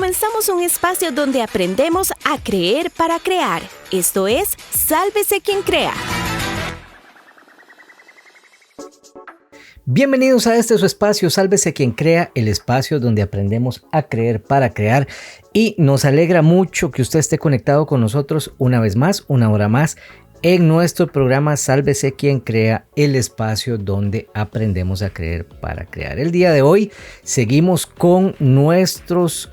comenzamos un espacio donde aprendemos a creer para crear. Esto es Sálvese quien crea. Bienvenidos a este su espacio, Sálvese quien crea, el espacio donde aprendemos a creer para crear. Y nos alegra mucho que usted esté conectado con nosotros una vez más, una hora más, en nuestro programa Sálvese quien crea, el espacio donde aprendemos a creer para crear. El día de hoy seguimos con nuestros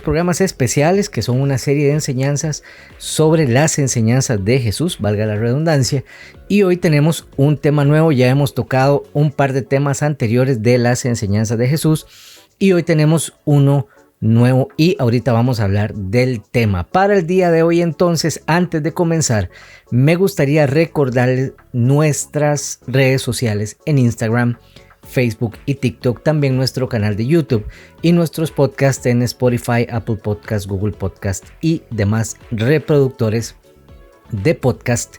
programas especiales, que son una serie de enseñanzas sobre las enseñanzas de Jesús, valga la redundancia, y hoy tenemos un tema nuevo. Ya hemos tocado un par de temas anteriores de las enseñanzas de Jesús y hoy tenemos uno nuevo y ahorita vamos a hablar del tema. Para el día de hoy, entonces, antes de comenzar, me gustaría recordarles nuestras redes sociales en Instagram, Facebook y TikTok, también nuestro canal de YouTube y nuestros podcasts en Spotify, Apple Podcasts, Google Podcasts y demás reproductores de podcast,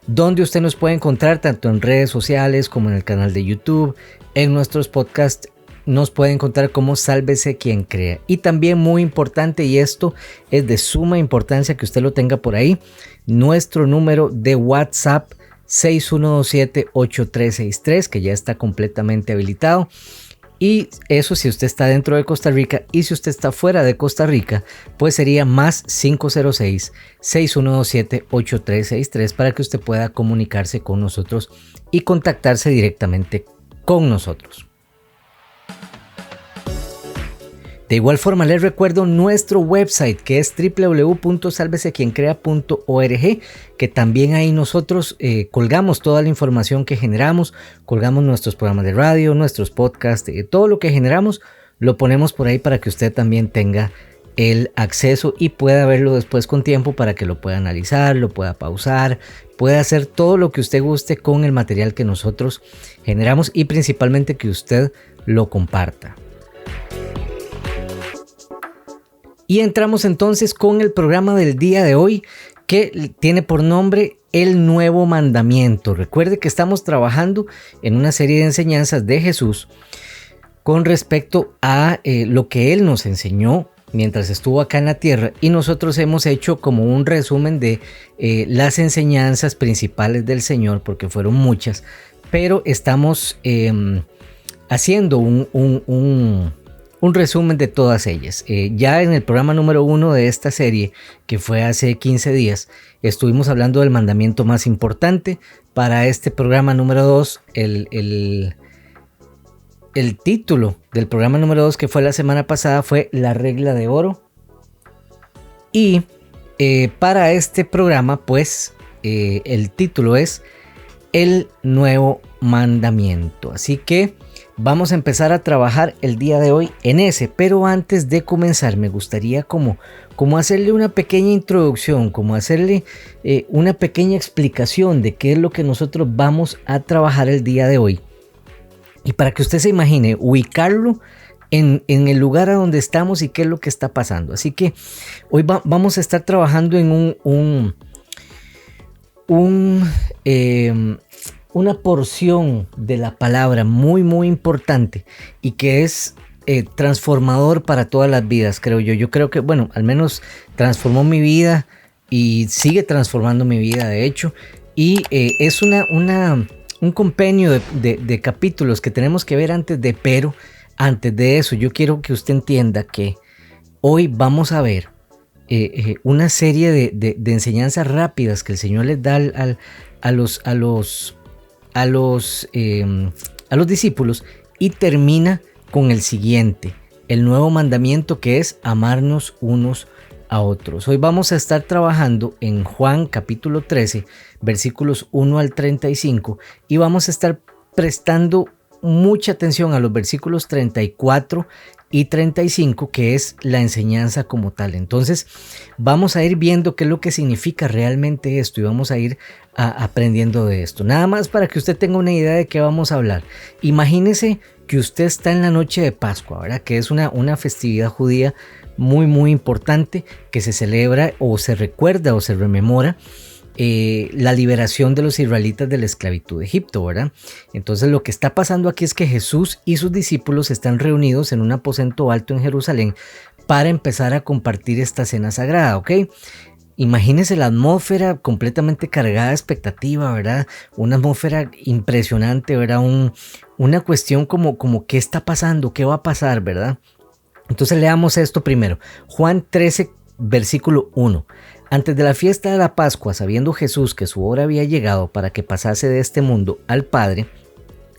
donde usted nos puede encontrar tanto en redes sociales como en el canal de YouTube. En nuestros podcasts nos puede encontrar como Sálvese quien crea. Y también muy importante, y esto es de suma importancia que usted lo tenga por ahí, nuestro número de WhatsApp 6127-8363, que ya está completamente habilitado. Y eso si usted está dentro de Costa Rica, y si usted está fuera de Costa Rica, pues sería más 506-6127-8363 para que usted pueda comunicarse con nosotros y contactarse directamente con nosotros. De igual forma, les recuerdo nuestro website, que es www.salvesequiencrea.org, que también ahí nosotros colgamos toda la información que generamos, colgamos nuestros programas de radio, nuestros podcasts, todo lo que generamos lo ponemos por ahí para que usted también tenga el acceso y pueda verlo después con tiempo, para que lo pueda analizar, lo pueda pausar, pueda hacer todo lo que usted guste con el material que nosotros generamos y principalmente que usted lo comparta. Y entramos entonces con el programa del día de hoy, que tiene por nombre El Nuevo Mandamiento. Recuerde que estamos trabajando en una serie de enseñanzas de Jesús con respecto a lo que Él nos enseñó mientras estuvo acá en la tierra, y nosotros hemos hecho como un resumen de las enseñanzas principales del Señor, porque fueron muchas, pero estamos haciendo un resumen de todas ellas. Ya en el programa número 1 de esta serie, que fue hace 15 días, estuvimos hablando del mandamiento más importante. Para este programa número 2, el título del programa número 2, que fue la semana pasada, fue La Regla de Oro. Y para este programa, pues, el título es El Nuevo Mandamiento. Así que vamos a empezar a trabajar el día de hoy en ese, pero antes de comenzar me gustaría como hacerle una pequeña introducción, como hacerle una pequeña explicación de qué es lo que nosotros vamos a trabajar el día de hoy. Y para que usted se imagine, ubicarlo en el lugar a donde estamos y qué es lo que está pasando. Así que hoy vamos a estar trabajando en una porción de la palabra muy muy importante y que es transformador para todas las vidas, creo yo. Yo creo que, bueno, al menos transformó mi vida y sigue transformando mi vida, de hecho. Y es un compendio de capítulos que tenemos que ver pero antes de eso yo quiero que usted entienda que hoy vamos a ver una serie de enseñanzas rápidas que el Señor les da a los discípulos, y termina con el siguiente, el nuevo mandamiento, que es amarnos unos a otros. Hoy vamos a estar trabajando en Juan capítulo 13, versículos 1 al 35, y vamos a estar prestando mucha atención a los versículos 34 y 35, que es la enseñanza como tal. Entonces vamos a ir viendo qué es lo que significa realmente esto y vamos a ir aprendiendo de esto. Nada más para que usted tenga una idea de qué vamos a hablar. Imagínese que usted está en la noche de Pascua, ¿verdad? Que es una festividad judía muy muy importante, que se celebra o se recuerda o se rememora la liberación de los israelitas de la esclavitud de Egipto, ¿verdad? Entonces lo que está pasando aquí es que Jesús y sus discípulos están reunidos en un aposento alto en Jerusalén para empezar a compartir esta cena sagrada, ¿ok? Imagínense la atmósfera completamente cargada de expectativa, ¿verdad? Una atmósfera impresionante, ¿verdad? Una cuestión como ¿qué está pasando? ¿Qué va a pasar, verdad? Entonces leamos esto primero. Juan 13, versículo 1. Antes de la fiesta de la Pascua, sabiendo Jesús que su hora había llegado para que pasase de este mundo al Padre,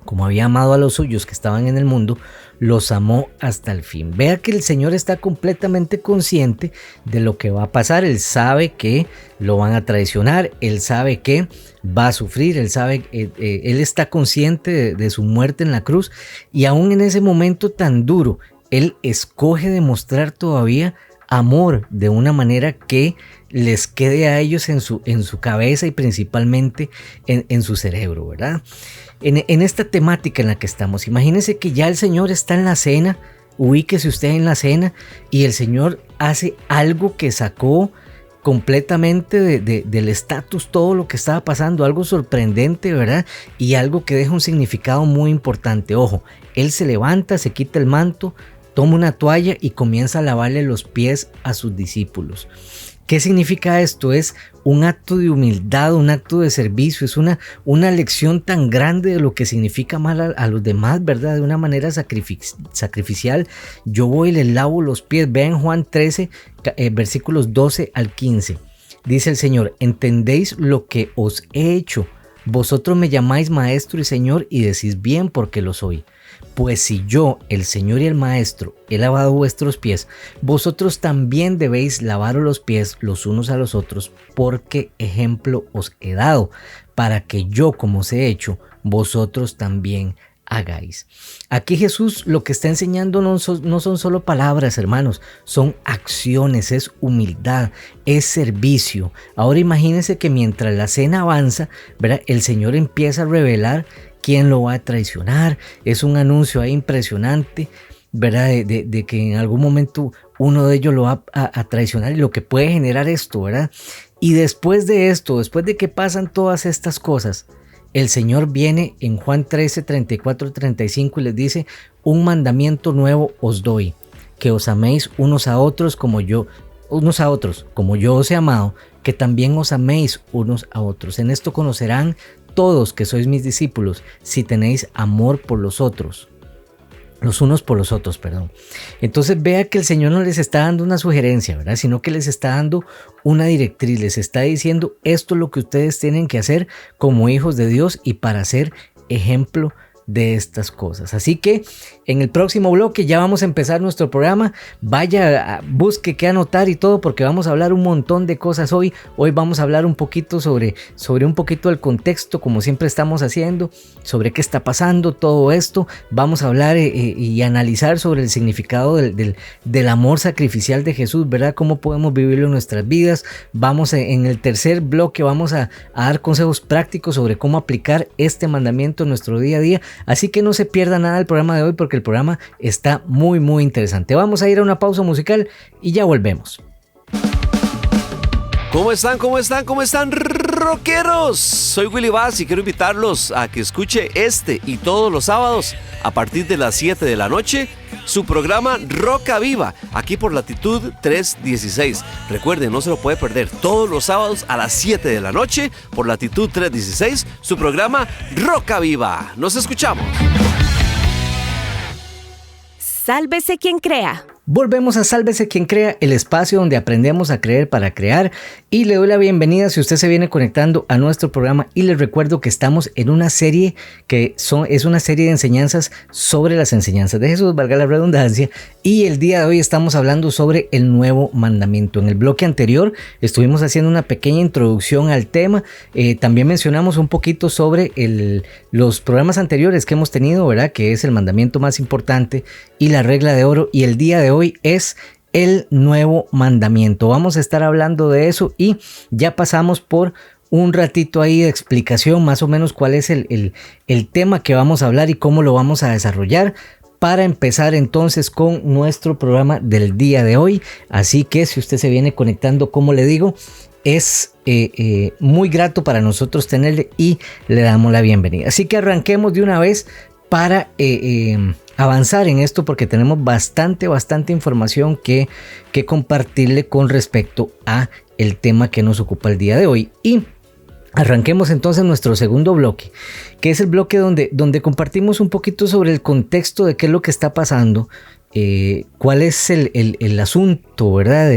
como había amado a los suyos que estaban en el mundo, los amó hasta el fin. Vea que el Señor está completamente consciente de lo que va a pasar. Él sabe que lo van a traicionar, Él sabe que va a sufrir, Él está consciente de su muerte en la cruz, y aún en ese momento tan duro, Él escoge demostrar todavía amor de una manera que les quede a ellos en su cabeza y principalmente en su cerebro, ¿verdad? En esta temática en la que estamos, imagínense que ya el Señor está en la cena, ubíquese usted en la cena, y el Señor hace algo que sacó completamente del estatus todo lo que estaba pasando, algo sorprendente, ¿verdad? Y algo que deja un significado muy importante. Ojo, Él se levanta, se quita el manto, toma una toalla y comienza a lavarle los pies a sus discípulos. ¿Qué significa esto? Es un acto de humildad, un acto de servicio, es una lección tan grande de lo que significa amar a los demás, ¿verdad? De una manera sacrificial. Yo voy y les lavo los pies. Vean Juan 13, versículos 12 al 15. Dice el Señor: ¿entendéis lo que os he hecho? Vosotros me llamáis maestro y Señor y decís bien porque lo soy. Pues si yo, el Señor y el Maestro, he lavado vuestros pies, vosotros también debéis lavaros los pies los unos a los otros, porque ejemplo os he dado, para que yo, como os he hecho, vosotros también hagáis. Aquí Jesús lo que está enseñando no son solo palabras, hermanos, son acciones, es humildad, es servicio. Ahora imagínense que mientras la cena avanza, ¿verdad?, el Señor empieza a revelar quién lo va a traicionar. Es un anuncio ahí impresionante, ¿verdad? De que en algún momento uno de ellos lo va a traicionar, y lo que puede generar esto, ¿verdad? Y después de esto, después de que pasan todas estas cosas, el Señor viene en Juan 13, 34, 35 y les dice: un mandamiento nuevo os doy, que os améis unos a otros como yo os he amado, que también os améis unos a otros. En esto conocerán todos que sois mis discípulos, si tenéis amor por los unos por los otros, perdón. Entonces vea que el Señor no les está dando una sugerencia, ¿verdad?, sino que les está dando una directriz, les está diciendo: esto es lo que ustedes tienen que hacer como hijos de Dios y para ser ejemplo de estas cosas. Así que en el próximo bloque ya vamos a empezar nuestro programa. Vaya, busque qué anotar y todo, porque vamos a hablar un montón de cosas hoy. Hoy vamos a hablar un poquito sobre un poquito del contexto, como siempre estamos haciendo, sobre qué está pasando todo esto. Vamos a hablar y analizar sobre el significado del amor sacrificial de Jesús, ¿verdad? Cómo podemos vivirlo en nuestras vidas. Vamos en el tercer bloque, vamos a dar consejos prácticos sobre cómo aplicar este mandamiento en nuestro día a día. Así que no se pierda nada del programa de hoy, porque el programa está muy muy interesante. Vamos a ir a una pausa musical y ya volvemos. ¿Cómo están? ¿Cómo están? ¿Cómo están, rockeros? Soy Willy Vaz y quiero invitarlos a que escuche este y todos los sábados a partir de las 7 de la noche su programa Roca Viva, aquí por Latitud 316. Recuerden, no se lo puede perder, todos los sábados a las 7 de la noche por Latitud 316, su programa Roca Viva. Nos escuchamos. Sálvese quien crea. Volvemos a Sálvese quien crea, el espacio donde aprendemos a creer para crear, y le doy la bienvenida si usted se viene conectando a nuestro programa, y les recuerdo que estamos en una serie es una serie de enseñanzas sobre las enseñanzas de Jesús, valga la redundancia, y el día de hoy estamos hablando sobre el nuevo mandamiento. En el bloque anterior estuvimos haciendo una pequeña introducción al tema, también mencionamos un poquito sobre los programas anteriores que hemos tenido, ¿verdad?, que es el mandamiento más importante y la regla de oro, y el día de hoy es el nuevo mandamiento. Vamos a estar hablando de eso y ya pasamos por un ratito ahí de explicación más o menos cuál es el tema que vamos a hablar y cómo lo vamos a desarrollar para empezar entonces con nuestro programa del día de hoy. Así que si usted se viene conectando, como le digo, es muy grato para nosotros tenerle y le damos la bienvenida. Así que arranquemos de una vez para avanzar en esto porque tenemos bastante información que compartirle con respecto a el tema que nos ocupa el día de hoy. Y arranquemos entonces nuestro segundo bloque, que es el bloque donde compartimos un poquito sobre el contexto de qué es lo que está pasando, cuál es el asunto, ¿verdad?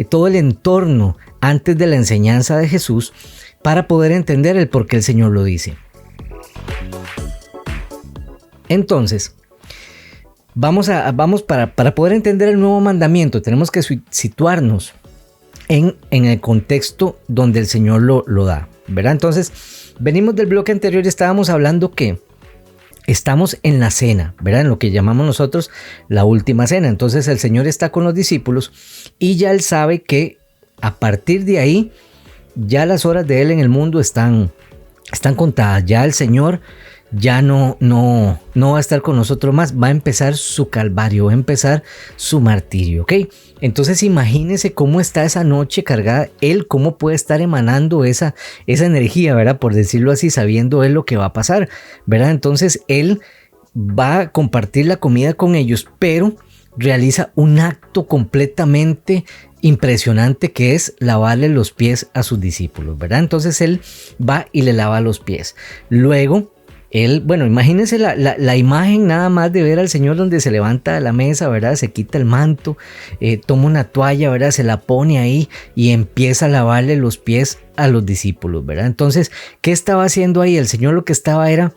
Todo el entorno antes de la enseñanza de Jesús, para poder entender el por qué el Señor lo dice. Entonces, vamos para poder entender el nuevo mandamiento, tenemos que situarnos en el contexto donde el Señor lo da, ¿verdad? Entonces, venimos del bloque anterior y estábamos hablando que estamos en la cena, ¿verdad? En lo que llamamos nosotros la última cena. Entonces, el Señor está con los discípulos y ya Él sabe que a partir de ahí, ya las horas de Él en el mundo están contadas. Ya el Señor ya no va a estar con nosotros más, va a empezar su calvario, va a empezar su martirio, ¿ok? Entonces imagínense cómo está esa noche cargada, Él cómo puede estar emanando esa energía, ¿verdad? Por decirlo así, sabiendo Él lo que va a pasar, ¿verdad? Entonces Él va a compartir la comida con ellos, pero realiza un acto completamente impresionante, que es lavarle los pies a sus discípulos, ¿verdad? Entonces Él va y le lava los pies. Luego Él, bueno, imagínense la imagen nada más de ver al Señor donde se levanta de la mesa, ¿verdad? Se quita el manto, toma una toalla, ¿verdad? Se la pone ahí y empieza a lavarle los pies a los discípulos, ¿verdad? Entonces, ¿qué estaba haciendo ahí? El Señor lo que estaba era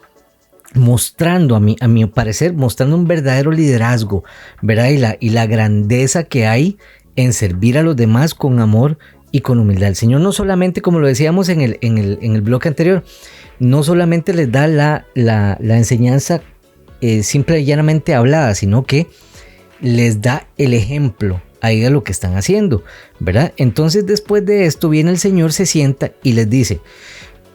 mostrando, a mi parecer, mostrando un verdadero liderazgo, ¿verdad? Y la grandeza que hay en servir a los demás con amor y con humildad. El Señor no solamente, como lo decíamos en el bloque anterior, no solamente les da la enseñanza simple y llanamente hablada, sino que les da el ejemplo ahí de lo que están haciendo, ¿verdad? Entonces, después de esto viene el Señor, se sienta y les dice: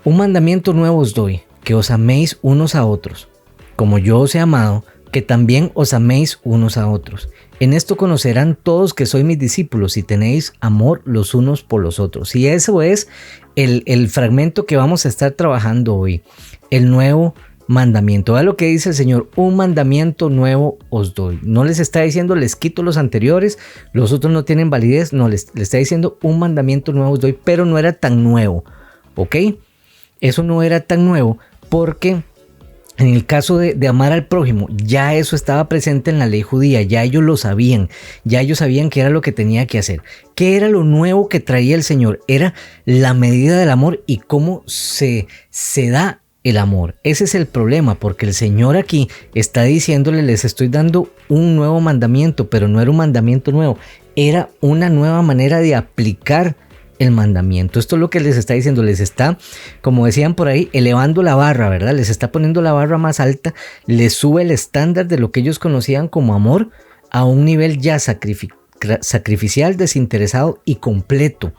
un mandamiento nuevo os doy, que os améis unos a otros, como yo os he amado, que también os améis unos a otros. En esto conocerán todos que sois mis discípulos, si tenéis amor los unos por los otros. Y eso es el fragmento que vamos a estar trabajando hoy, el nuevo mandamiento. Vean lo que dice el Señor: un mandamiento nuevo os doy. No les está diciendo les quito los anteriores, los otros no tienen validez. No, les está diciendo un mandamiento nuevo os doy, pero no era tan nuevo, ¿ok? Eso no era tan nuevo porque en el caso de amar al prójimo, ya eso estaba presente en la ley judía, ya ellos lo sabían, ya ellos sabían qué era lo que tenía que hacer. ¿Qué era lo nuevo que traía el Señor? Era la medida del amor y cómo se da el amor. Ese es el problema, porque el Señor aquí está diciéndole: les estoy dando un nuevo mandamiento, pero no era un mandamiento nuevo, era una nueva manera de aplicar el mandamiento. Esto es lo que les está diciendo, les está, como decían por ahí, elevando la barra, ¿verdad? Les está poniendo la barra más alta, les sube el estándar de lo que ellos conocían como amor a un nivel ya sacrificial, desinteresado y completo,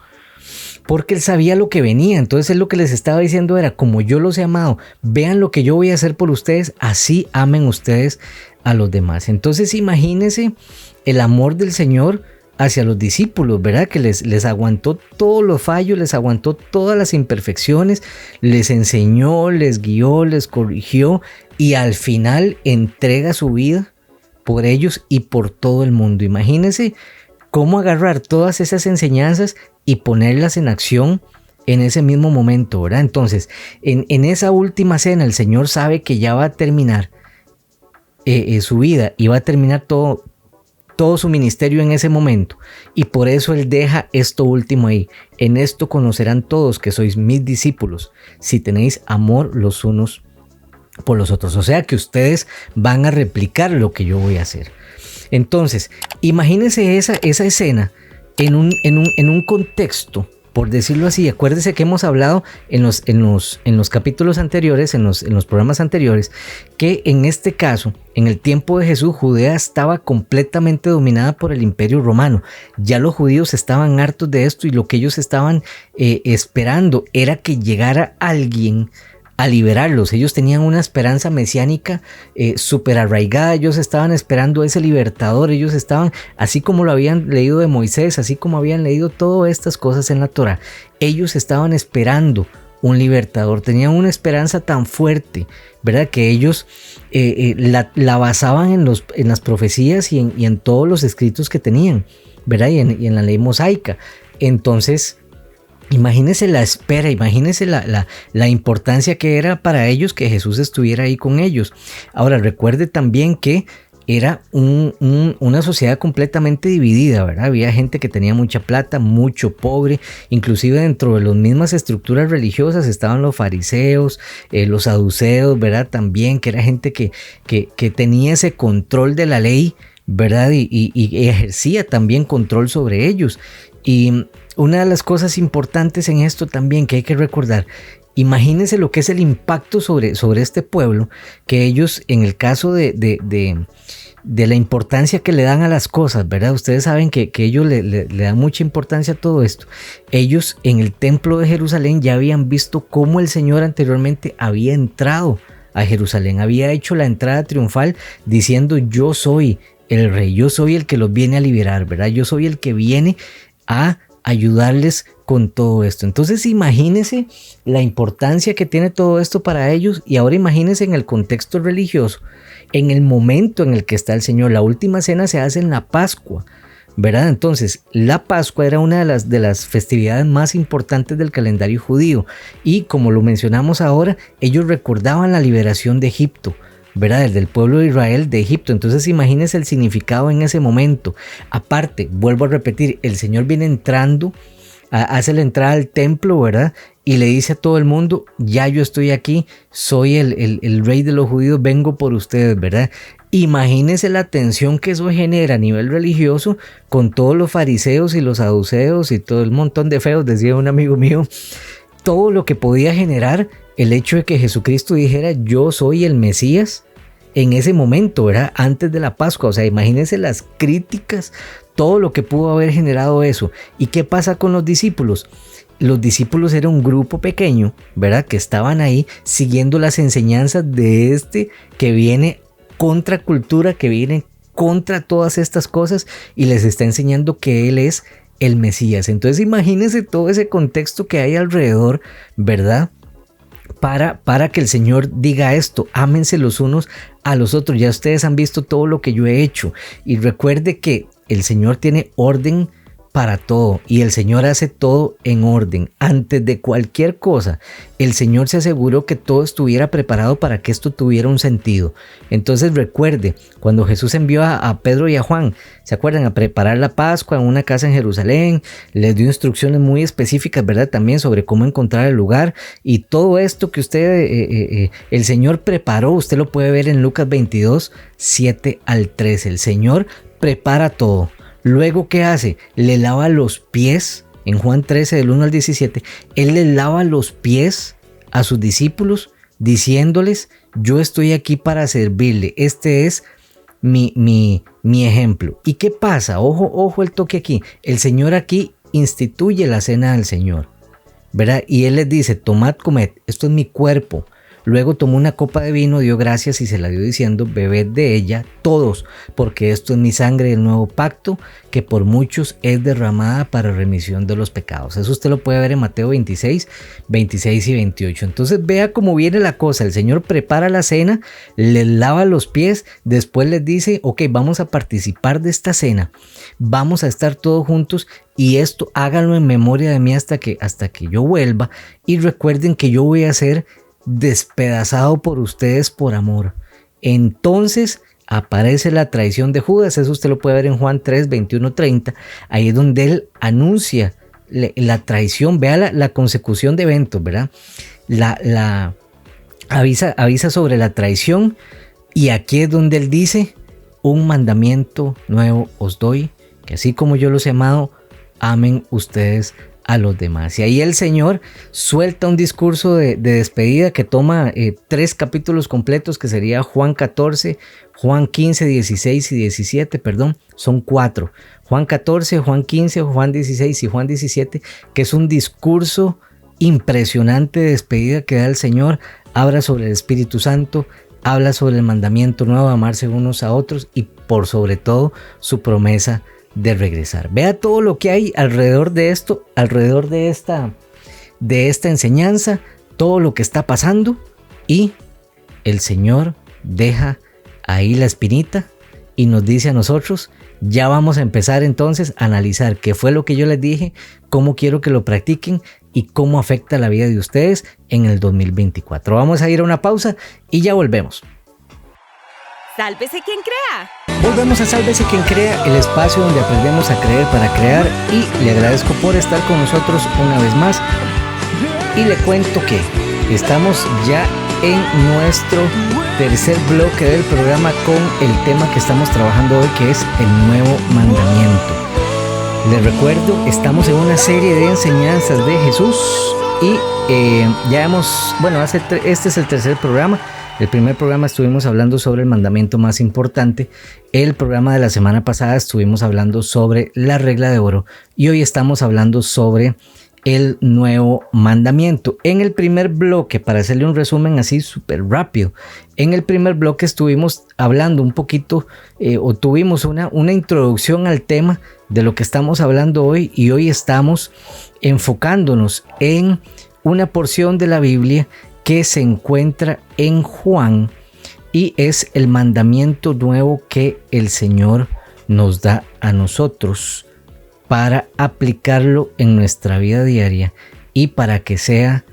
porque Él sabía lo que venía. Entonces Él lo que les estaba diciendo era: como yo los he amado, vean lo que yo voy a hacer por ustedes, así amen ustedes a los demás. Entonces imagínense el amor del Señor hacia los discípulos, ¿verdad? Que les aguantó todos los fallos, les aguantó todas las imperfecciones, les enseñó, les guió, les corrigió y al final entrega su vida por ellos y por todo el mundo. Imagínense cómo agarrar todas esas enseñanzas y ponerlas en acción en ese mismo momento, ¿verdad? Entonces, en esa última cena, el Señor sabe que ya va a terminar su vida y va a terminar todo su ministerio en ese momento, y por eso Él deja esto último ahí: en esto conocerán todos que sois mis discípulos, si tenéis amor los unos por los otros. O sea que ustedes van a replicar lo que yo voy a hacer. Entonces, imagínense esa escena en un contexto, por decirlo así. Acuérdense que hemos hablado en los capítulos anteriores, en los programas anteriores, que en este caso, en el tiempo de Jesús, Judea estaba completamente dominada por el Imperio Romano. Ya los judíos estaban hartos de esto y lo que ellos estaban esperando era que llegara alguien a liberarlos. Ellos tenían una esperanza mesiánica súper arraigada. Ellos estaban esperando a ese libertador. Ellos estaban, así como lo habían leído de Moisés, así como habían leído todas estas cosas en la Torá, ellos estaban esperando un libertador, tenían una esperanza tan fuerte, ¿verdad? Que ellos la basaban en las profecías y en todos los escritos que tenían, ¿verdad? Y en la ley mosaica. Entonces, imagínense la espera, imagínense la importancia que era para ellos que Jesús estuviera ahí con ellos. Ahora, recuerde también que era una sociedad completamente dividida, ¿verdad? Había gente que tenía mucha plata, mucho pobre, inclusive dentro de las mismas estructuras religiosas estaban los fariseos, los saduceos, ¿verdad? También, que era gente que tenía ese control de la ley, ¿verdad? Y ejercía también control sobre ellos. Y una de las cosas importantes en esto también que hay que recordar, imagínense lo que es el impacto sobre este pueblo, que ellos, en el caso de la importancia que le dan a las cosas, ¿verdad? Ustedes saben que ellos le dan mucha importancia a todo esto. Ellos en el templo de Jerusalén ya habían visto cómo el Señor anteriormente había entrado a Jerusalén, había hecho la entrada triunfal diciendo: yo soy el rey, yo soy el que los viene a liberar, ¿verdad? Yo soy el que viene a ayudarles con todo esto. Entonces imagínense la importancia que tiene todo esto para ellos, y ahora imagínense en el contexto religioso, en el momento en el que está el Señor. La última cena se hace en la Pascua, ¿verdad? Entonces la Pascua era una de las festividades más importantes del calendario judío, y como lo mencionamos ahora, ellos recordaban la liberación de Egipto, ¿verdad? Del pueblo de Israel de Egipto. Entonces imagínense el significado en ese momento. Aparte, vuelvo a repetir, el Señor viene entrando, hace la entrada al templo, ¿verdad? Y le dice a todo el mundo: ya yo estoy aquí, soy el rey de los judíos, vengo por ustedes, ¿verdad? Imagínense la tensión que eso genera a nivel religioso con todos los fariseos y los saduceos y todo el montón de feos, decía un amigo mío, todo lo que podía generar el hecho de que Jesucristo dijera: yo soy el Mesías, en ese momento, ¿verdad? Antes de la Pascua. O sea, imagínense las críticas, todo lo que pudo haber generado eso. ¿Y qué pasa con los discípulos? Los discípulos eran un grupo pequeño, ¿verdad? Que estaban ahí siguiendo las enseñanzas de este que viene contra cultura, que viene contra todas estas cosas y les está enseñando que Él es el Mesías. Entonces imagínense todo ese contexto que hay alrededor, ¿verdad? Para que el Señor diga esto: ámense los unos a los otros, ya ustedes han visto todo lo que yo he hecho. Y recuerde que el Señor tiene orden para todo, y el Señor hace todo en orden. Antes de cualquier cosa, el Señor se aseguró que todo estuviera preparado para que esto tuviera un sentido. Entonces recuerde, cuando Jesús envió a Pedro y a Juan, ¿se acuerdan? A preparar la Pascua en una casa en Jerusalén, les dio instrucciones muy específicas, ¿verdad? También sobre cómo encontrar el lugar, y todo esto que el Señor preparó, usted lo puede ver en Lucas 22, 7 al 13. El Señor prepara todo. Luego, ¿qué hace? Le lava los pies. En Juan 13, del 1 al 17, Él les lava los pies a sus discípulos, diciéndoles: yo estoy aquí para servirle. Este es mi ejemplo. ¿Y qué pasa? Ojo el toque aquí. El Señor aquí instituye la cena del Señor, ¿verdad? Y Él les dice: tomad, comed, esto es mi cuerpo. Luego tomó una copa de vino, dio gracias y se la dio diciendo: bebed de ella todos, porque esto es mi sangre del nuevo pacto, que por muchos es derramada para remisión de los pecados. Eso usted lo puede ver en Mateo 26, 26 y 28. Entonces vea cómo viene la cosa. El Señor prepara la cena, les lava los pies, después les dice: ok, vamos a participar de esta cena, vamos a estar todos juntos, y esto háganlo en memoria de mí hasta que yo vuelva, y recuerden que yo voy a ser despedazado por ustedes por amor. Entonces aparece la traición de Judas. Eso usted lo puede ver en Juan 3, 21, 30. Ahí es donde él anuncia la traición. Vea la consecución de eventos, ¿verdad? Avisa sobre la traición, y aquí es donde él dice: un mandamiento nuevo os doy, que así como yo los he amado, amen ustedes a los demás. Y ahí el Señor suelta un discurso de despedida que toma 3 capítulos completos, que sería Juan 14, Juan 15, 16 y 17, perdón, son 4. Juan 14, Juan 15, Juan 16 y Juan 17, que es un discurso impresionante de despedida que da el Señor. Habla sobre el Espíritu Santo, habla sobre el mandamiento nuevo, amarse unos a otros, y por sobre todo su promesa de regresar. Vea todo lo que hay alrededor de esto, alrededor de esta enseñanza, todo lo que está pasando y el Señor deja ahí la espinita y nos dice a nosotros, ya vamos a empezar entonces a analizar qué fue lo que yo les dije, cómo quiero que lo practiquen y cómo afecta la vida de ustedes en el 2024. Vamos a ir a una pausa y ya volvemos. Sálvese quien crea. Volvemos a Sálvese quien crea, el espacio donde aprendemos a creer para crear, y le agradezco por estar con nosotros una vez más y le cuento que estamos ya en nuestro tercer bloque del programa con el tema que estamos trabajando hoy, que es el nuevo mandamiento. Les recuerdo, estamos en una serie de enseñanzas de Jesús y este es el tercer programa. El primer programa estuvimos hablando sobre el mandamiento más importante. El programa de la semana pasada estuvimos hablando sobre la regla de oro y hoy estamos hablando sobre el nuevo mandamiento. En el primer bloque, para hacerle un resumen así súper rápido, en el primer bloque estuvimos hablando un poquito tuvimos una introducción al tema de lo que estamos hablando hoy, y hoy estamos enfocándonos en una porción de la Biblia que se encuentra en Juan y es el mandamiento nuevo que el Señor nos da a nosotros para aplicarlo en nuestra vida diaria y para que sea,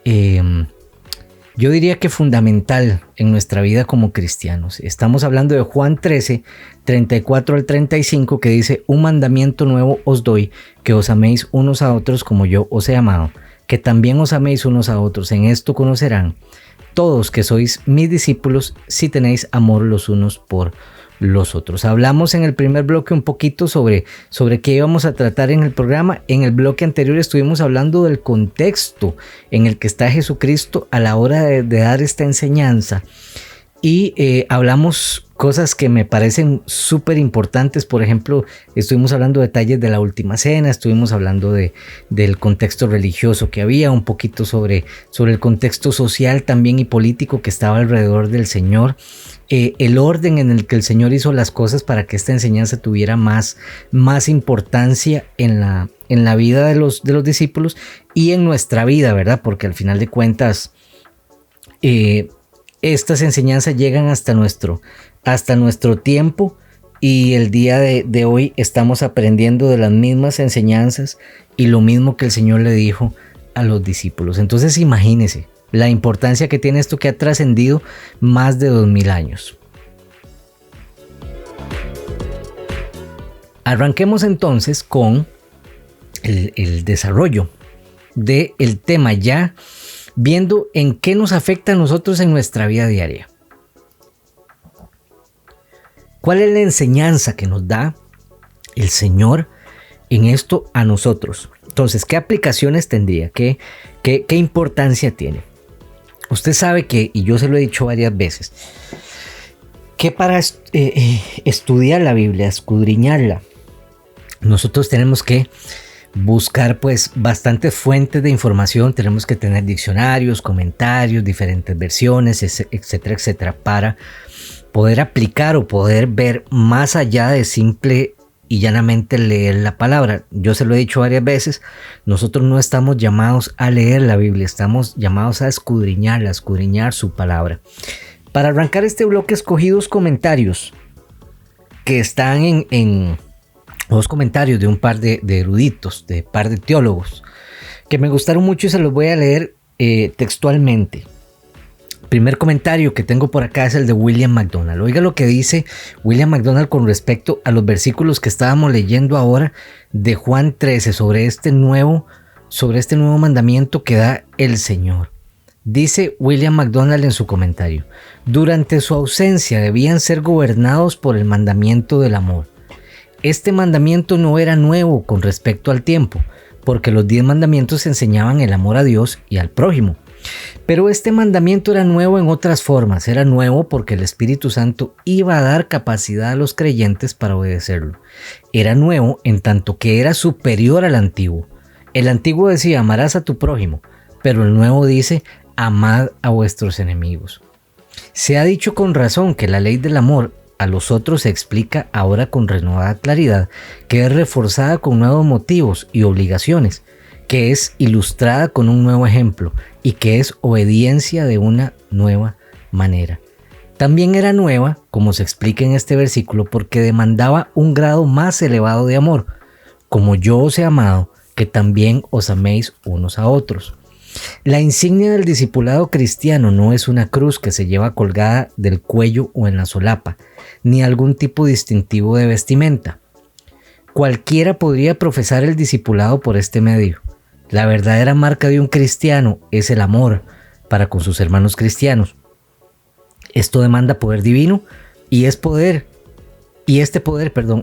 yo diría que fundamental en nuestra vida como cristianos. Estamos hablando de Juan 13, 34 al 35, que dice: un mandamiento nuevo os doy, que os améis unos a otros como yo os he amado, que también os améis unos a otros. En esto conocerán todos que sois mis discípulos, si tenéis amor los unos por los otros. Hablamos en el primer bloque un poquito sobre qué íbamos a tratar en el programa. En el bloque anterior estuvimos hablando del contexto en el que está Jesucristo a la hora de dar esta enseñanza. Y hablamos cosas que me parecen súper importantes. Por ejemplo, estuvimos hablando de detalles de la última cena, estuvimos hablando del contexto religioso que había, un poquito sobre el contexto social también y político que estaba alrededor del Señor. El orden en el que el Señor hizo las cosas para que esta enseñanza tuviera más importancia en la vida de los discípulos y en nuestra vida, ¿verdad? Porque al final de cuentas estas enseñanzas llegan hasta nuestro tiempo, y el día de hoy estamos aprendiendo de las mismas enseñanzas y lo mismo que el Señor le dijo a los discípulos. Entonces imagínense la importancia que tiene esto, que ha trascendido más de 2000 años. Arranquemos entonces con el desarrollo del tema, ya viendo en qué nos afecta a nosotros en nuestra vida diaria. ¿Cuál es la enseñanza que nos da el Señor en esto a nosotros? Entonces, ¿qué aplicaciones tendría? ¿Qué importancia tiene? Usted sabe que, y yo se lo he dicho varias veces, que para estudiar la Biblia, escudriñarla, nosotros tenemos que buscar pues bastantes fuentes de información. Tenemos que tener diccionarios, comentarios, diferentes versiones, etcétera, etcétera, para poder aplicar o poder ver más allá de simple y llanamente leer la palabra. Yo se lo he dicho varias veces, nosotros no estamos llamados a leer la Biblia, estamos llamados a escudriñarla, a escudriñar su palabra. Para arrancar este bloque escogí dos comentarios que están en dos comentarios de un par de eruditos, de un par de teólogos, que me gustaron mucho y se los voy a leer textualmente. El primer comentario que tengo por acá es el de William MacDonald. Oiga lo que dice William MacDonald con respecto a los versículos que estábamos leyendo ahora de Juan 13 sobre este nuevo mandamiento que da el Señor. Dice William MacDonald en su comentario: durante su ausencia debían ser gobernados por el mandamiento del amor. Este mandamiento no era nuevo con respecto al tiempo, porque los 10 mandamientos enseñaban el amor a Dios y al prójimo. Pero este mandamiento era nuevo en otras formas. Era nuevo porque el Espíritu Santo iba a dar capacidad a los creyentes para obedecerlo. Era nuevo en tanto que era superior al antiguo. El antiguo decía: amarás a tu prójimo, pero el nuevo dice: amad a vuestros enemigos. Se ha dicho con razón que la ley del amor a los otros se explica ahora con renovada claridad, que es reforzada con nuevos motivos y obligaciones, que es ilustrada con un nuevo ejemplo, y que es obediencia de una nueva manera. También era nueva, como se explica en este versículo, porque demandaba un grado más elevado de amor, como yo os he amado, que también os améis unos a otros. La insignia del discipulado cristiano no es una cruz que se lleva colgada del cuello o en la solapa, ni algún tipo distintivo de vestimenta. Cualquiera podría profesar el discipulado por este medio. La verdadera marca de un cristiano es el amor para con sus hermanos cristianos. Esto demanda poder divino y este poder,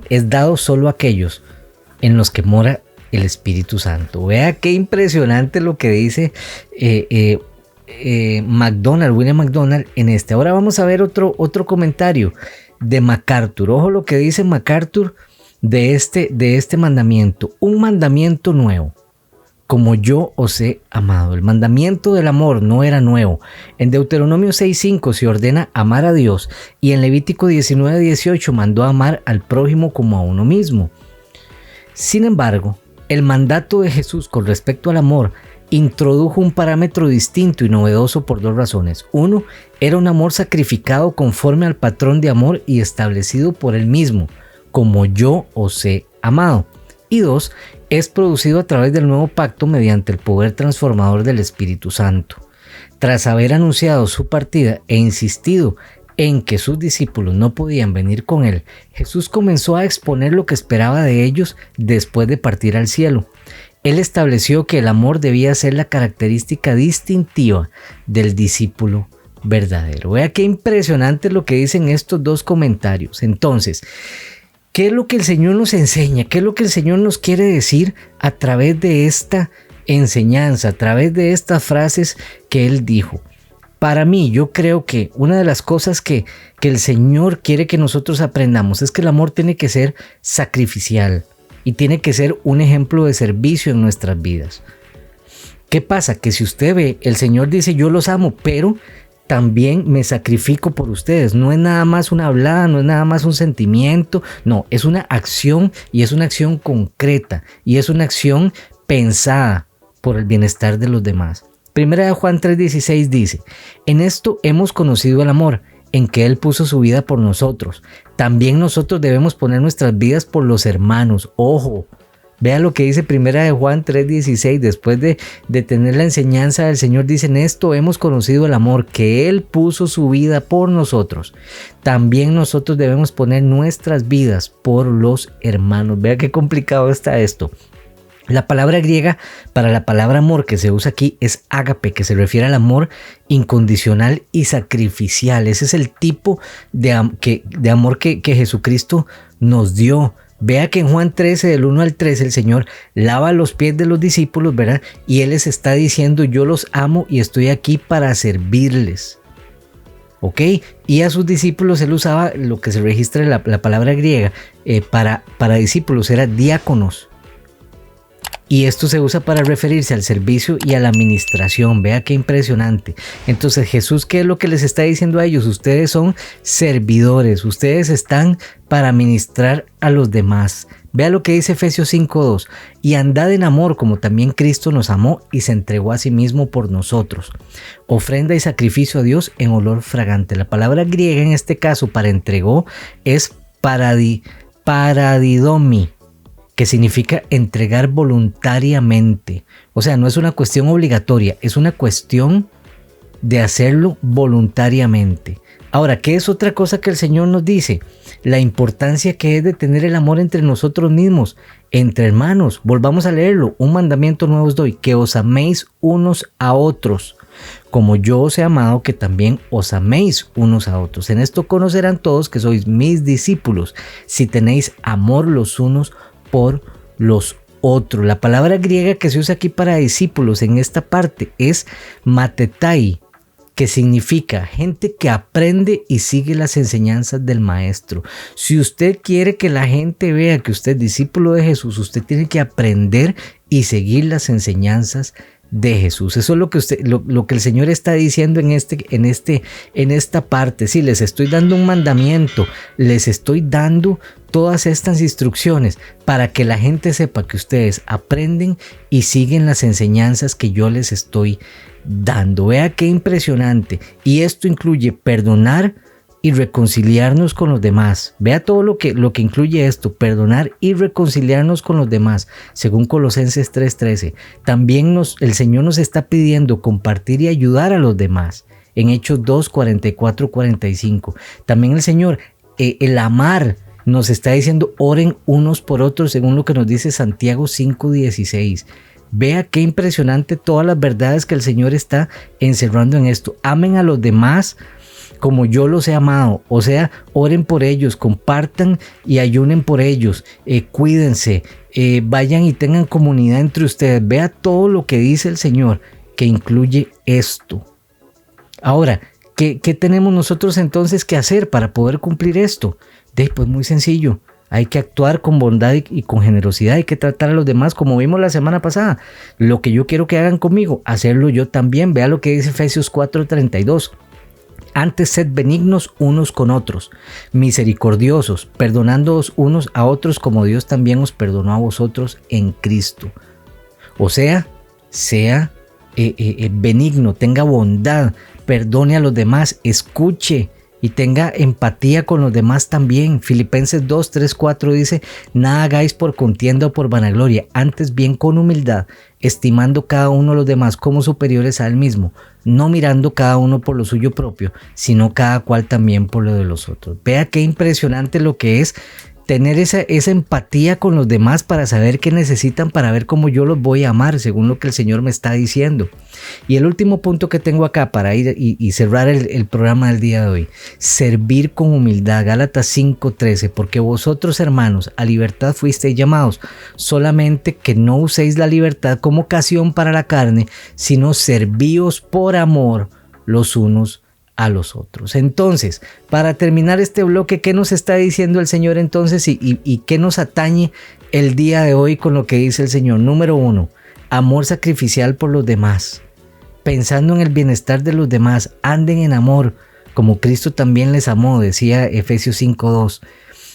es dado solo a aquellos en los que mora el Espíritu Santo. Vea qué impresionante lo que dice William MacDonald en este. Ahora vamos a ver otro comentario de MacArthur. Ojo lo que dice MacArthur de este mandamiento. Un mandamiento nuevo, como yo os he amado. El mandamiento del amor no era nuevo. En Deuteronomio 6:5 se ordena amar a Dios y en Levítico 19:18 mandó amar al prójimo como a uno mismo. Sin embargo, el mandato de Jesús con respecto al amor introdujo un parámetro distinto y novedoso por dos razones. Uno, era un amor sacrificado conforme al patrón de amor y establecido por él mismo, como yo os he amado. Y dos, es producido a través del nuevo pacto mediante el poder transformador del Espíritu Santo. Tras haber anunciado su partida e insistido en que sus discípulos no podían venir con él, Jesús comenzó a exponer lo que esperaba de ellos después de partir al cielo. Él estableció que el amor debía ser la característica distintiva del discípulo verdadero. Vea qué impresionante lo que dicen estos dos comentarios. Entonces, ¿qué es lo que el Señor nos enseña? ¿Qué es lo que el Señor nos quiere decir a través de esta enseñanza, a través de estas frases que Él dijo? Para mí, yo creo que una de las cosas que el Señor quiere que nosotros aprendamos es que el amor tiene que ser sacrificial y tiene que ser un ejemplo de servicio en nuestras vidas. ¿Qué pasa? Que si usted ve, el Señor dice, yo los amo, pero también me sacrifico por ustedes. No es nada más una hablada, no es nada más un sentimiento, no, es una acción y es una acción concreta y es una acción pensada por el bienestar de los demás. Primera de Juan 3:16 dice, en esto hemos conocido el amor, en que Él puso su vida por nosotros. También nosotros debemos poner nuestras vidas por los hermanos. Ojo, vea lo que dice Primera de Juan 3:16, después de tener la enseñanza del Señor, dice, en esto hemos conocido el amor, que Él puso su vida por nosotros. También nosotros debemos poner nuestras vidas por los hermanos. Vea qué complicado está esto. La palabra griega para la palabra amor que se usa aquí es ágape, que se refiere al amor incondicional y sacrificial. Ese es el tipo de amor que Jesucristo nos dio. Vea que en Juan 13, del 1 al 13, el Señor lava los pies de los discípulos, ¿verdad? Y Él les está diciendo, yo los amo y estoy aquí para servirles. ¿Ok? Y a sus discípulos Él usaba lo que se registra en la palabra griega para discípulos, era diáconos. Y esto se usa para referirse al servicio y a la administración. Vea qué impresionante. Entonces Jesús, ¿qué es lo que les está diciendo a ellos? Ustedes son servidores. Ustedes están para ministrar a los demás. Vea lo que dice Efesios 5:2. Y andad en amor como también Cristo nos amó y se entregó a sí mismo por nosotros. Ofrenda y sacrificio a Dios en olor fragante. La palabra griega en este caso para entregó es paradidomi, que significa entregar voluntariamente. O sea, no es una cuestión obligatoria, es una cuestión de hacerlo voluntariamente. Ahora, ¿qué es otra cosa que el Señor nos dice? La importancia que es de tener el amor entre nosotros mismos, entre hermanos. Volvamos a leerlo. Un mandamiento nuevo os doy, que os améis unos a otros, como yo os he amado, que también os améis unos a otros. En esto conocerán todos que sois mis discípulos, si tenéis amor los unos por los otros. La palabra griega que se usa aquí para discípulos en esta parte es matetai, que significa gente que aprende y sigue las enseñanzas del maestro. Si usted quiere que la gente vea que usted es discípulo de Jesús, usted tiene que aprender y seguir las enseñanzas de Jesús. Eso es lo que el Señor está diciendo en esta parte. Sí, les estoy dando un mandamiento, les estoy dando todas estas instrucciones para que la gente sepa que ustedes aprenden y siguen las enseñanzas que yo les estoy dando. Vea qué impresionante. Y esto incluye perdonar y reconciliarnos con los demás. Vea todo lo que incluye esto: perdonar y reconciliarnos con los demás, según Colosenses 3:13. También el Señor nos está pidiendo compartir y ayudar a los demás, en Hechos 2:44-45. También el Señor, el amar, nos está diciendo: oren unos por otros, según lo que nos dice Santiago 5:16. Vea qué impresionante todas las verdades que el Señor está encerrando en esto. Amen a los demás como yo los he amado. O sea, oren por ellos, compartan y ayunen por ellos, cuídense, vayan y tengan comunidad entre ustedes. Vea todo lo que dice el Señor, que incluye esto. Ahora, ¿qué tenemos nosotros entonces que hacer para poder cumplir esto? Pues muy sencillo. Hay que actuar con bondad y con generosidad. Hay que tratar a los demás como vimos la semana pasada. Lo que yo quiero que hagan conmigo, hacerlo yo también. Vea lo que dice Efesios 4:32. Antes sed benignos unos con otros, misericordiosos, perdonándoos unos a otros como Dios también os perdonó a vosotros en Cristo. O sea benigno, tenga bondad, perdone a los demás, escuche y tenga empatía con los demás también. Filipenses 2:3-4 dice: nada hagáis por contienda o por vanagloria, antes bien con humildad, estimando cada uno a los demás como superiores a él mismo, no mirando cada uno por lo suyo propio, sino cada cual también por lo de los otros. Vea qué impresionante lo que es tener esa empatía con los demás para saber qué necesitan, para ver cómo yo los voy a amar, según lo que el Señor me está diciendo. Y el último punto que tengo acá para ir y cerrar el programa del día de hoy: servir con humildad. Gálatas 5:13. Porque vosotros, hermanos, a libertad fuisteis llamados, solamente que no uséis la libertad como ocasión para la carne, sino servíos por amor los unos a los otros. Entonces, para terminar este bloque, ¿qué nos está diciendo el Señor entonces y qué nos atañe el día de hoy con lo que dice el Señor? Número 1, amor sacrificial por los demás. Pensando en el bienestar de los demás, anden en amor, como Cristo también les amó, decía Efesios 5:2.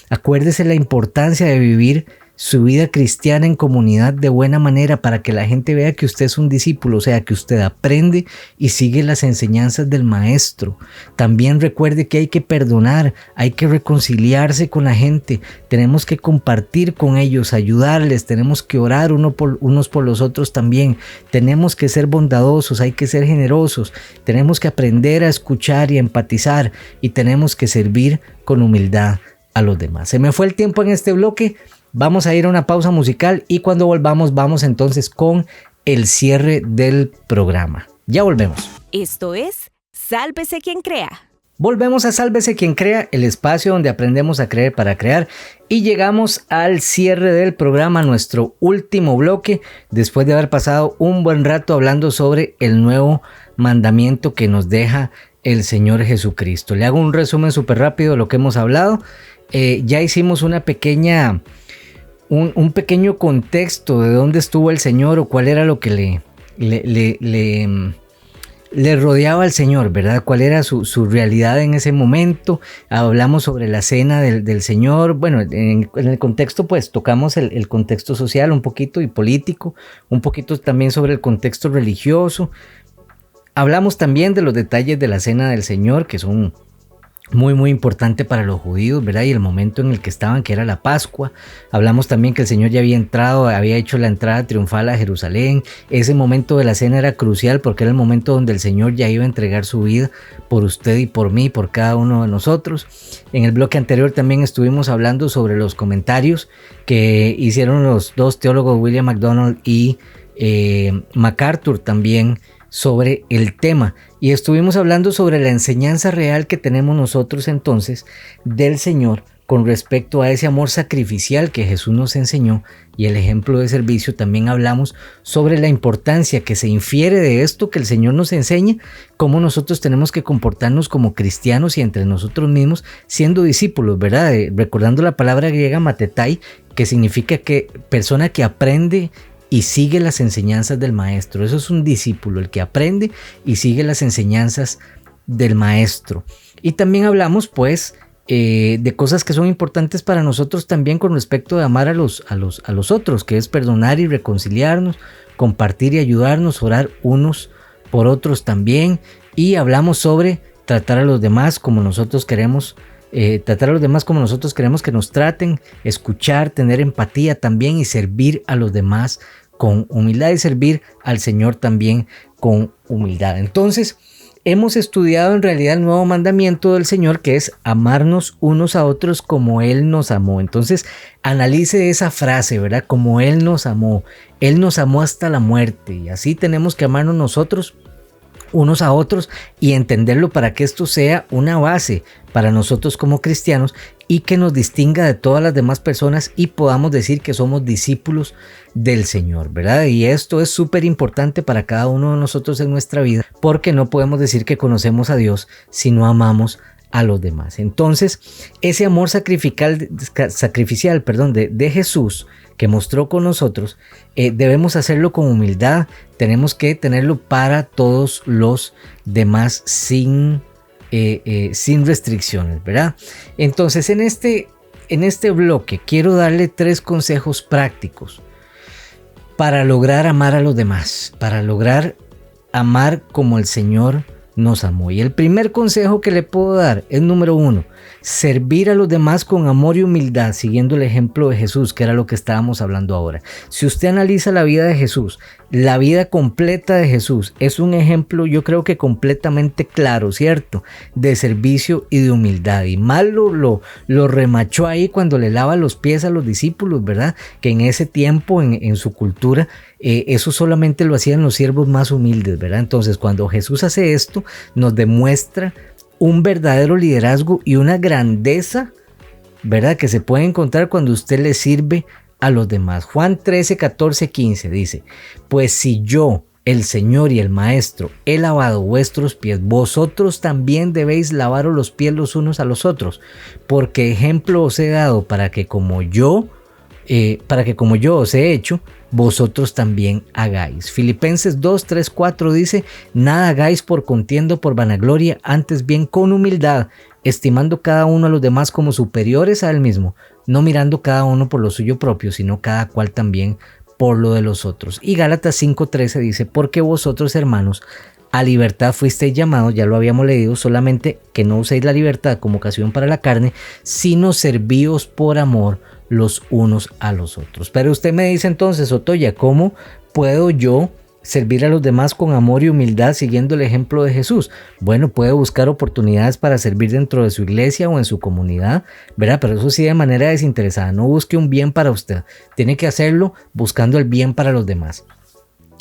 Acuérdese la importancia de vivir su vida cristiana en comunidad de buena manera, para que la gente vea que usted es un discípulo, o sea, que usted aprende y sigue las enseñanzas del Maestro. También recuerde que hay que perdonar, hay que reconciliarse con la gente, tenemos que compartir con ellos, ayudarles, tenemos que orar unos por los otros también, tenemos que ser bondadosos, hay que ser generosos, tenemos que aprender a escuchar y a empatizar, y tenemos que servir con humildad a los demás. Se me fue el tiempo en este bloque. Vamos a ir a una pausa musical y cuando volvamos vamos entonces con el cierre del programa. Ya volvemos. Esto es Sálvese quien crea. Volvemos a Sálvese quien crea, el espacio donde aprendemos a creer para crear, y llegamos al cierre del programa, nuestro último bloque, después de haber pasado un buen rato hablando sobre el nuevo mandamiento que nos deja el Señor Jesucristo. Le hago un resumen súper rápido de lo que hemos hablado. Ya hicimos un pequeño contexto de dónde estuvo el Señor o cuál era lo que le rodeaba al Señor, ¿verdad? Cuál era su realidad en ese momento. Hablamos sobre la cena del Señor. Bueno, en el contexto pues tocamos el contexto social un poquito y político, un poquito también sobre el contexto religioso. Hablamos también de los detalles de la cena del Señor, que son muy muy importante para los judíos, ¿verdad? Y el momento en el que estaban, que era la Pascua. Hablamos también que el Señor ya había hecho la entrada triunfal a Jerusalén. Ese momento de la cena era crucial porque era el momento donde el Señor ya iba a entregar su vida por usted y por mí, por cada uno de nosotros. En el bloque anterior también estuvimos hablando sobre los comentarios que hicieron los dos teólogos, William MacDonald y MacArthur, también sobre el tema, y estuvimos hablando sobre la enseñanza real que tenemos nosotros entonces del Señor con respecto a ese amor sacrificial que Jesús nos enseñó y el ejemplo de servicio. También hablamos sobre la importancia que se infiere de esto que el Señor nos enseña, cómo nosotros tenemos que comportarnos como cristianos y entre nosotros mismos siendo discípulos, ¿verdad? Recordando la palabra griega matetai, que significa que persona que aprende y sigue las enseñanzas del maestro. Eso es un discípulo, el que aprende y sigue las enseñanzas del maestro. Y también hablamos pues de cosas que son importantes para nosotros también con respecto de amar a los otros, que es perdonar y reconciliarnos, compartir y ayudarnos, orar unos por otros también. Y hablamos sobre tratar a los demás como nosotros queremos que nos traten, escuchar, tener empatía también y servir a los demás con humildad y servir al Señor también con humildad. Entonces, hemos estudiado en realidad el nuevo mandamiento del Señor, que es amarnos unos a otros como Él nos amó. Entonces, analice esa frase, ¿verdad? Como Él nos amó hasta la muerte, y así tenemos que amarnos nosotros unos a otros y entenderlo para que esto sea una base para nosotros como cristianos y que nos distinga de todas las demás personas y podamos decir que somos discípulos del Señor, ¿verdad? Y esto es súper importante para cada uno de nosotros en nuestra vida, porque no podemos decir que conocemos a Dios si no amamos a los demás. Entonces, ese amor sacrificial de Jesús que mostró con nosotros, debemos hacerlo con humildad, tenemos que tenerlo para todos los demás sin restricciones, ¿verdad? Entonces, en este bloque quiero darle 3 consejos prácticos para lograr amar a los demás, para lograr amar como el Señor nos amó. Y el primer consejo que le puedo dar es número 1, servir a los demás con amor y humildad, siguiendo el ejemplo de Jesús, que era lo que estábamos hablando ahora. Si usted analiza la vida de Jesús, la vida completa de Jesús es un ejemplo, yo creo que completamente claro, ¿cierto? De servicio y de humildad. Y mal lo remachó ahí cuando le lava los pies a los discípulos, ¿verdad? Que en ese tiempo, en su cultura, eso solamente lo hacían los siervos más humildes, ¿verdad? Entonces, cuando Jesús hace esto, nos demuestra un verdadero liderazgo y una grandeza, ¿verdad? Que se puede encontrar cuando usted le sirve a los demás. Juan 13, 14, 15 dice: pues si yo, el Señor y el Maestro, he lavado vuestros pies, vosotros también debéis lavaros los pies los unos a los otros, porque ejemplo os he dado para que como yo os he hecho, vosotros también hagáis. Filipenses 2, 3, 4 dice: nada hagáis por contienda o por vanagloria, antes bien con humildad, estimando cada uno a los demás como superiores a él mismo, no mirando cada uno por lo suyo propio, sino cada cual también por lo de los otros. Y Gálatas 5, 13 dice: porque vosotros, hermanos, a libertad fuisteis llamados, ya lo habíamos leído, solamente que no uséis la libertad como ocasión para la carne, sino servíos por amor los unos a los otros. Pero usted me dice entonces, Otoya, ¿cómo puedo yo servir a los demás con amor y humildad siguiendo el ejemplo de Jesús? Bueno, puede buscar oportunidades para servir dentro de su iglesia o en su comunidad, ¿verdad? Pero eso sí, de manera desinteresada. No busque un bien para usted, tiene que hacerlo buscando el bien para los demás.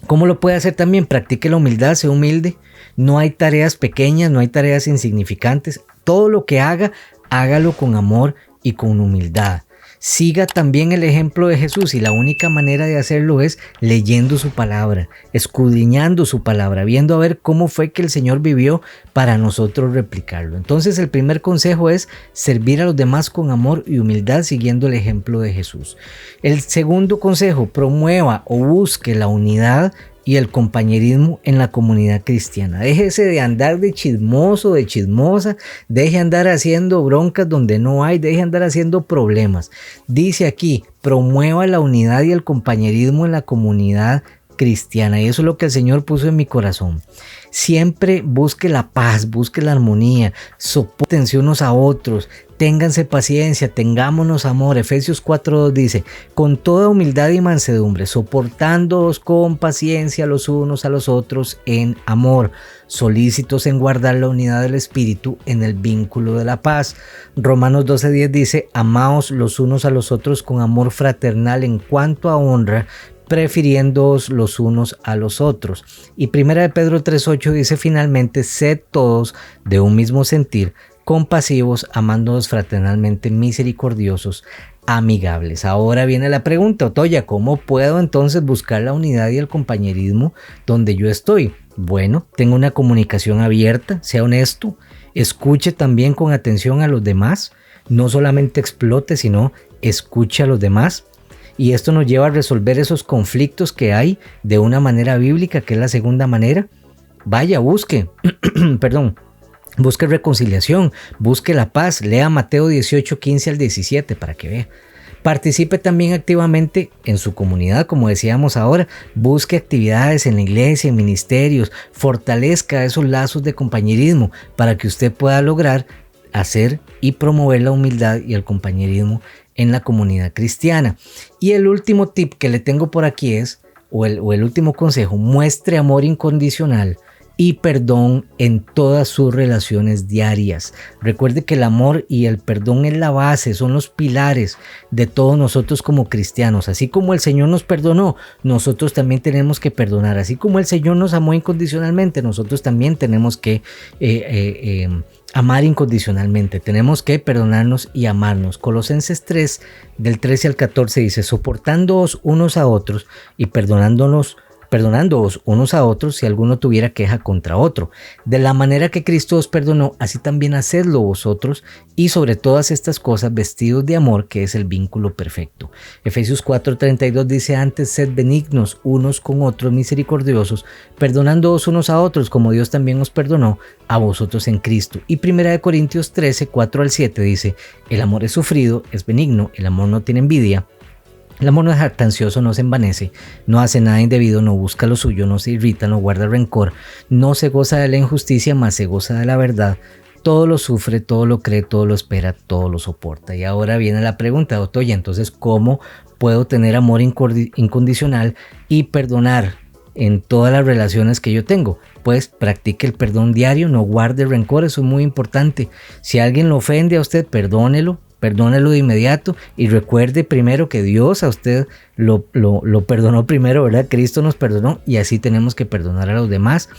¿Cómo lo puede hacer también? Practique la humildad, sea humilde. No hay tareas pequeñas, no hay tareas insignificantes. Todo lo que haga, hágalo con amor y con humildad. Siga también el ejemplo de Jesús, y la única manera de hacerlo es leyendo su palabra, escudriñando su palabra, viendo a ver cómo fue que el Señor vivió para nosotros replicarlo. Entonces, el primer consejo es servir a los demás con amor y humildad siguiendo el ejemplo de Jesús. El segundo consejo: promueva o busque la unidad y el compañerismo en la comunidad cristiana. Déjese de andar de chismoso, de chismosa, deje andar haciendo broncas donde no hay, deje andar haciendo problemas. Dice aquí: promueva la unidad y el compañerismo en la comunidad cristiana, y eso es lo que el Señor puso en mi corazón. Siempre busque la paz, busque la armonía, soportense unos a otros, ténganse paciencia, tengámonos amor. Efesios 4:2 dice: con toda humildad y mansedumbre, soportándoos con paciencia los unos a los otros en amor, solícitos en guardar la unidad del Espíritu en el vínculo de la paz. Romanos 12:10 dice: amaos los unos a los otros con amor fraternal en cuanto a honra, prefiriéndoos los unos a los otros. Y 1 Pedro 3:8 dice: finalmente, sed todos de un mismo sentir, compasivos, amándonos fraternalmente, misericordiosos, amigables. Ahora viene la pregunta, Otoya, ¿cómo puedo entonces buscar la unidad y el compañerismo donde yo estoy? Bueno, tenga una comunicación abierta, sea honesto, escuche también con atención a los demás, no solamente explote, sino escuche a los demás. y esto nos lleva a resolver esos conflictos que hay de una manera bíblica, que es la segunda manera. Vaya, busque, busque reconciliación, busque la paz, lea Mateo 18, 15 al 17 para que vea. Participe también activamente en su comunidad, como decíamos ahora, busque actividades en la iglesia, en ministerios, fortalezca esos lazos de compañerismo para que usted pueda lograr hacer y promover la humildad y el compañerismo en la comunidad cristiana. Y el último tip que le tengo por aquí es, o el último consejo, muestre amor incondicional y perdón en todas sus relaciones diarias. Recuerde que el amor y el perdón es la base, son los pilares de todos nosotros como cristianos. Así como el Señor nos perdonó, nosotros también tenemos que perdonar. Así como el Señor nos amó incondicionalmente, nosotros también tenemos que amar incondicionalmente. Tenemos que perdonarnos y amarnos. Colosenses 3, del 13 al 14 dice: soportándoos unos a otros y perdonándoos unos a otros si alguno tuviera queja contra otro. De la manera que Cristo os perdonó, así también hacedlo vosotros, y sobre todas estas cosas vestidos de amor, que es el vínculo perfecto. Efesios 4:32 dice: antes sed benignos unos con otros, misericordiosos, perdonándoos unos a otros como Dios también os perdonó a vosotros en Cristo. Y 1 Corintios 13, 4 al 7 dice: el amor es sufrido, es benigno, el amor no tiene envidia. El amor no es jactancioso, no se envanece, no hace nada indebido, no busca lo suyo, no se irrita, no guarda rencor, no se goza de la injusticia, mas se goza de la verdad. Todo lo sufre, todo lo cree, todo lo espera, todo lo soporta. Y ahora viene la pregunta, Otoya, entonces, ¿cómo puedo tener amor incondicional y perdonar en todas las relaciones que yo tengo? Pues practique el perdón diario, no guarde rencor, eso es muy importante. Si alguien lo ofende a usted, perdónelo de inmediato, y recuerde primero que Dios a usted lo perdonó primero, ¿verdad? Cristo nos perdonó, y así tenemos que perdonar a los demás.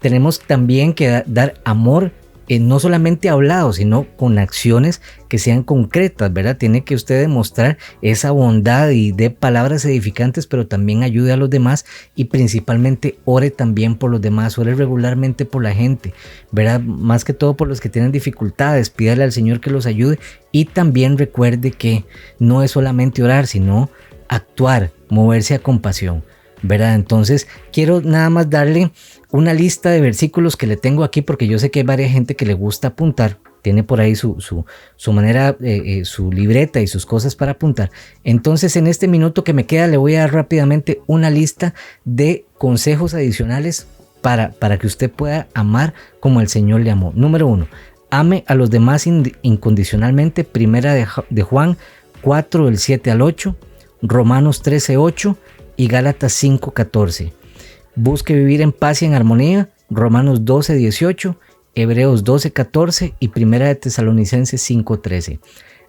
Tenemos también que dar amor, no solamente hablado, sino con acciones que sean concretas, ¿verdad? Tiene que usted demostrar esa bondad y dé palabras edificantes, pero también ayude a los demás, y principalmente ore también por los demás, ore regularmente por la gente, ¿verdad? Más que todo por los que tienen dificultades, pídale al Señor que los ayude, y también recuerde que no es solamente orar, sino actuar, moverse a compasión, ¿verdad? Entonces quiero nada más darle una lista de versículos que le tengo aquí, porque yo sé que hay varias gente que le gusta apuntar, tiene por ahí su manera, su libreta y sus cosas para apuntar. Entonces en este minuto que me queda le voy a dar rápidamente una lista de consejos adicionales para que usted pueda amar como el Señor le amó. Número 1, ame a los demás incondicionalmente. Primera de Juan 4, del 7 al 8, Romanos 13, 8 y Gálatas 5, 14. Busque vivir en paz y en armonía, Romanos 12, 18, Hebreos 12, 14 y Primera de Tesalonicenses 5, 13.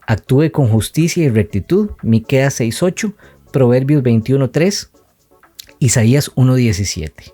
Actúe con justicia y rectitud, Miqueas 6, 8, Proverbios 21, 3, Isaías 1, 17.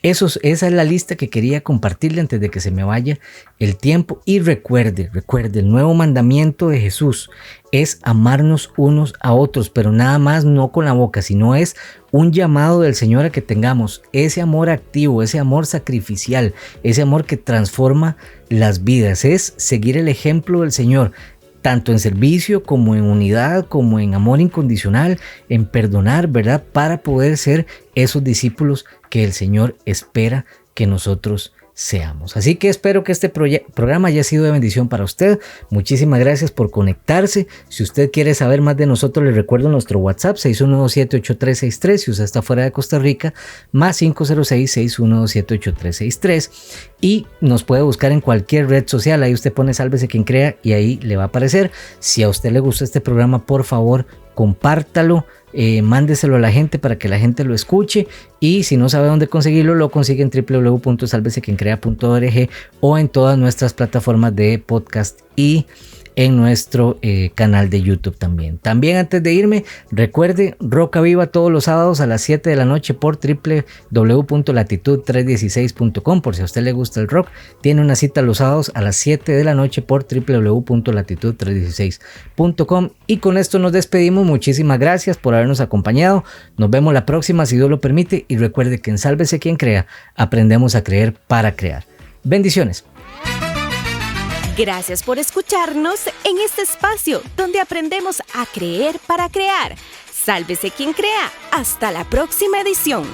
Esa es la lista que quería compartirle antes de que se me vaya el tiempo. Y recuerde, el nuevo mandamiento de Jesús es amarnos unos a otros, pero nada más no con la boca, sino es un llamado del Señor a que tengamos ese amor activo, ese amor sacrificial, ese amor que transforma las vidas. Es seguir el ejemplo del Señor, tanto en servicio como en unidad, como en amor incondicional, en perdonar, ¿verdad? Para poder ser esos discípulos que el Señor espera que nosotros seamos. Así que espero que este programa haya sido de bendición para usted. Muchísimas gracias por conectarse. Si usted quiere saber más de nosotros, les recuerdo nuestro WhatsApp 61278363. Si usted está fuera de Costa Rica, más 506-61278363. Y nos puede buscar en cualquier red social. Ahí usted pone Sálvese Quien Crea y ahí le va a aparecer. Si a usted le gusta este programa, por favor, compártalo. Mándeselo a la gente para que la gente lo escuche, y si no sabe dónde conseguirlo, lo consigue en www.salvesequiencrea.org o en todas nuestras plataformas de podcast y en nuestro canal de YouTube también. También, antes de irme, recuerde Roca Viva todos los sábados a las 7 de la noche por www.latitud316.com. por si a usted le gusta el rock, tiene una cita los sábados a las 7 de la noche por www.latitud316.com. Y con esto nos despedimos. Muchísimas gracias por habernos acompañado. Nos vemos la próxima, si Dios lo permite, y recuerde que en Sálvese Quien Crea aprendemos a creer para crear. Bendiciones. Gracias por escucharnos en este espacio donde aprendemos a creer para crear. Sálvese quien crea. Hasta la próxima edición.